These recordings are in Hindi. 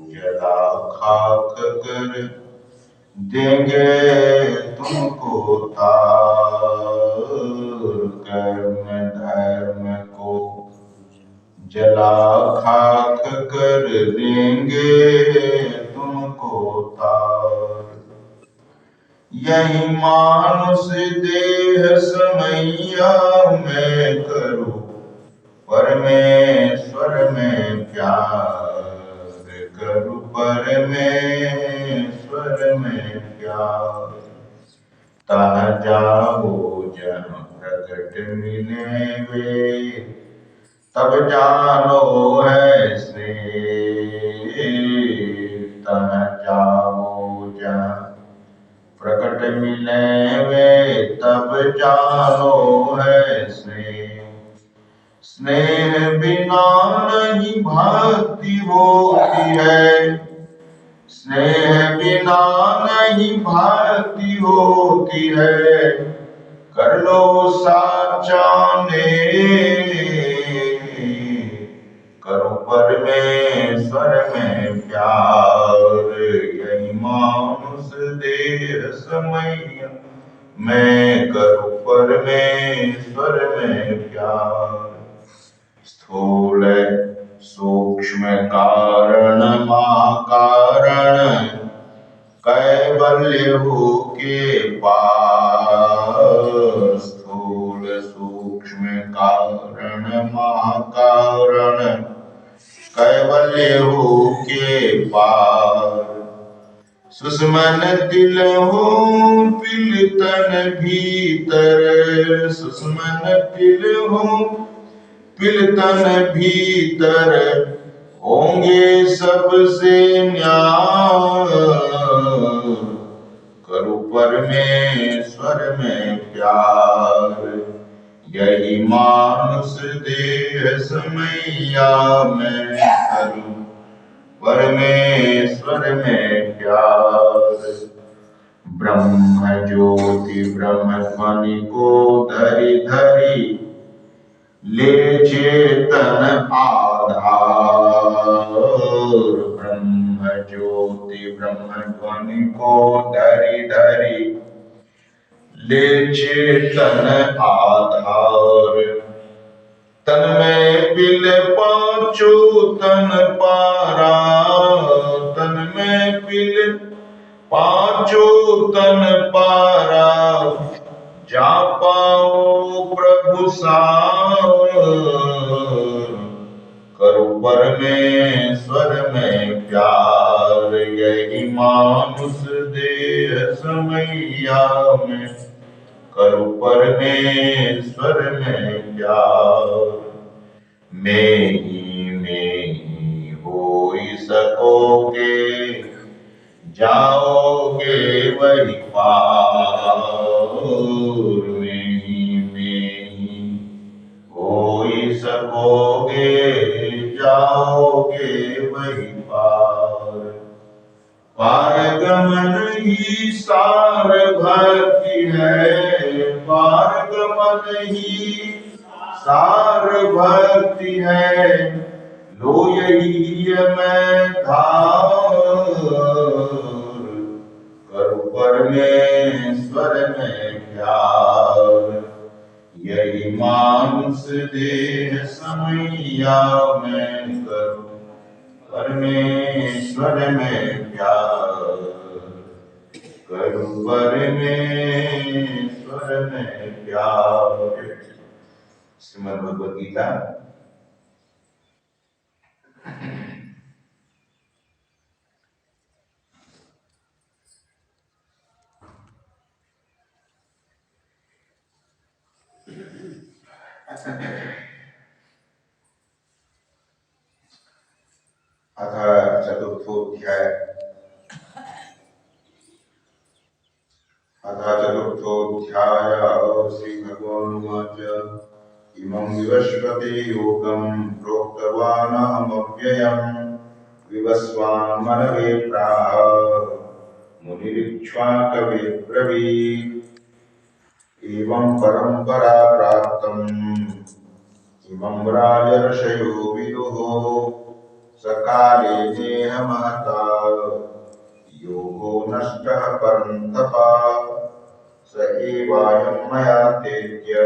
जला खाक कर देंगे तुमको तार। कर्म धर्म को जला खाक कर देंगे तुमको तार। यही मानुष देह समैया मैं करूं परमेश्वर में प्यार। करूं परमेश्वर में प्यार। तह जाओ जहाँ प्रकट मिले वे तब जानो है स्नेह। तह जाओ जहाँ प्रकट मिले वे तब जानो है स्नेह। स्नेह बिना नहीं भक्ति होती है। स्नेह बिना नहीं भक्ति होती है। कर लो साचा नेह। करो परमेश्वर में प्यार। यही मानुष देह समैया मैं करूं परमेश्वर में प्यार। स्थूल सूक्ष्म कारण महाकारण कैवल्य हो के पार। स्थूल सूक्ष्म कारण महाकारण कैवल्य हो के पार। सुषमन तिल हो पिल तन भीतर। सुषमन तिल हो पिल तन भीतर होंगे सबसे न्यार। करो परमेश्वर में प्यार। यही मानुष देह समैया मैं करूं परमेश्वर में प्यार। ब्रह्म ज्योति ब्रह्म ध्वनि को धरी धरी ले चेतन आधार। ब्रह्म ज्योति ब्रह्म ध्वनि को धरी धरी ले चेतन आधार। तन में पिल पांचो तन पारा। तन में पिल पांचो तन पारा। जा पाओ प्रभु सार। करो परमेश्वर में प्यार। यही मानुष देह समैया में करो परमेश्वर में प्यार। में ही होई सकोगे जाओगे वही पार। में ही होई सकोगे जाओगे वही पार। पारगमन ही सार भक्ति है। पारगमन ही सार भक्ति है। लो यही मैं धार। करो परमेश्वर में प्यार। यही मानुष देह समैया मैं करूं परमेश्वर में प्यार। करूं परमेश्वर में प्यार। श्रीमद् भगवद गीता अथ चतुर्थोऽध्याय। अथ चतुर्थोऽध्याय। श्रीभगवानुवाच इमं विवस्वते योगं प्रोक्तवानहमव्ययम् विवस्वान् मनवे प्राह मुनिरिक्ष्वाकवे ब्रवीत्। एवं परम्परा प्राप्तम् इमं राजर्षयो विदुः सकाले नेह महता योगो नष्टः परन्तप स एवायं मया तेज्य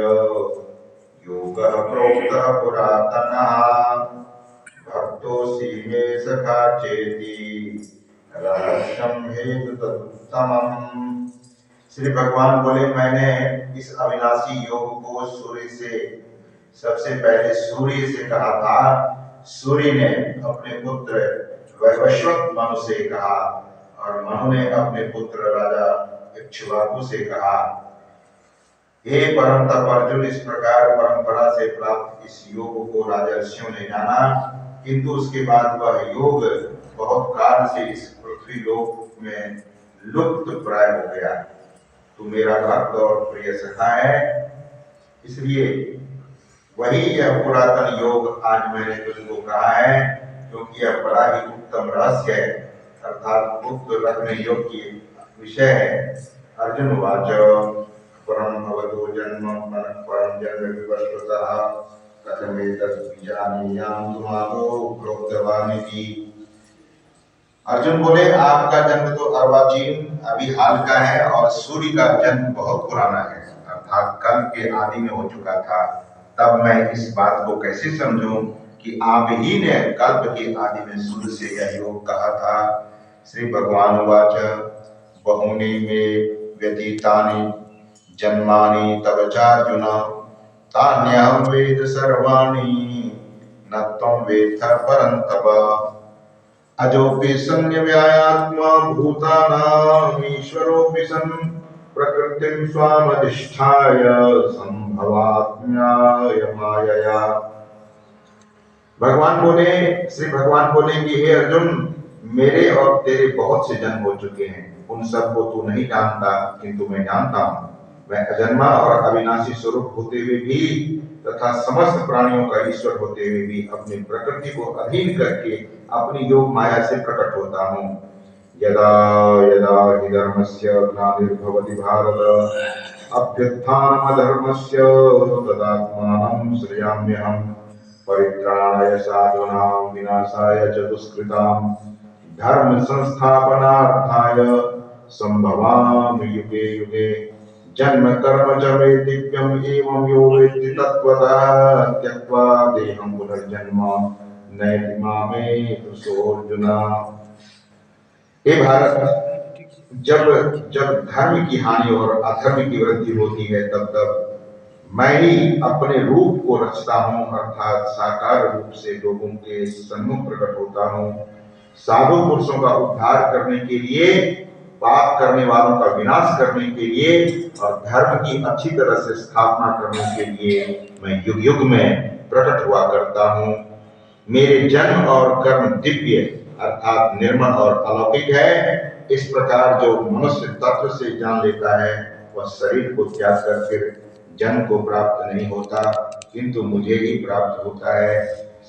योगः प्रोक्तः पुरातनः भक्तोऽसि मे सखा चेति रहस्यं हेतु तदुत्तमम्। श्री भगवान बोले, मैंने इस अविनाशी योग को सूर्य से सबसे पहले सूर्य से कहा था। सूर्य ने अपने पुत्र वैवस्वत मनु से कहा और मनु ने अपने पुत्र राजा इक्ष्वाकु से कहा। हे परम तप अर्जुन, इस प्रकार परंपरा से प्राप्त इस योग को राजर्षियों ने जाना, किंतु उसके बाद वह योग बहुत काल से इस पृथ्वी लोक में लुप्त प्राय हो गया। तू मेरा भक्त और प्रिय सखा है, इसलिए वही यह पुरातन योग आज मैंने तुझको कहा है, क्योंकि यह बड़ा ही उत्तम रहस्य है, अर्थात गुप्त रखने योग्य विषय है। अर्जुन वाच परम भवतो जन्म परम जन्म विवस्वतः कथमेतत् विजानीयाम तुमारो प्रोक्तवानिति। अर्जुन बोले, आपका जन्म तो अर्वाचीन अभी हाल का है और सूर्य का जन्म बहुत पुराना है, अर्थात कल के आदि में हो चुका था। तब मैं इस बात को कैसे समझूं कि आप ही ने कल्प के आदि में सूर्य से यह योग कहा था। श्री भगवान वाच बहूनि मे व्यतीतानि जन्मानि तव चार्जुन तान्यहं वेद सर्वाणि न त्वं वेत्थ परन्तप अजोपि संयव्यात्मा भूतानां ईश्वरोऽपि सन् प्रकृतिं स्वामधिष्ठाय संभवात्म्याय मायया। भगवान बोले, श्री भगवान बोले कि हे अर्जुन, मेरे और तेरे बहुत से जन्म हो चुके हैं, उन सबको तू नहीं जानता, किंतु मैं जानता हूँ। मैं अजन्मा और अविनाशी स्वरूप होते हुए भी तथा समस्त प्राणियों का ईश्वर होते हुए भी अपनी प्रकृति को अधीन करके अपनी योग माया से प्रकट होता हूँ। यदा यदा हि धर्मस्य ग्लानिर्भवति भारत अभ्युत्थानमधर्मस्य तदात्मानं सृजाम्यहम् परित्राणाय साधूनां विनाशाय च दुष्कृतां धर्म संस्थापनार्थाय संभवामि युगे युगे। जन्म कर्म च मे दिव्यम् एवं यो वेत्ति तत्त्वतः त्यक्त्वा देहं पुनर्जन्म नयति मामेति सोऽर्जुन। हे भारत, जब जब धर्म की हानि और अधर्म की वृद्धि होती है, तब तब मैं ही अपने रूप को रचता हूँ, अर्थात साकार रूप से लोगों के सम्मुख प्रकट होता हूँ। साधु पुरुषों का उद्धार करने के लिए, पाप करने वालों का विनाश करने के लिए और धर्म की अच्छी तरह से स्थापना करने के लिए मैं युग युग में प्रकट हुआ करता हूँ। मेरे जन्म और कर्म दिव्य अर्थात निर्मल और अलौकिक है। इस प्रकार जो मनुष्य तत्व से जान लेता है, वह शरीर को त्याग कर फिर जन्म को प्राप्त नहीं होता, किंतु मुझे ही प्राप्त होता है।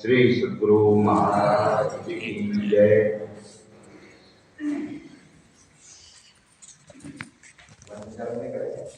श्री सद्गुरु महाराज की जय। करने का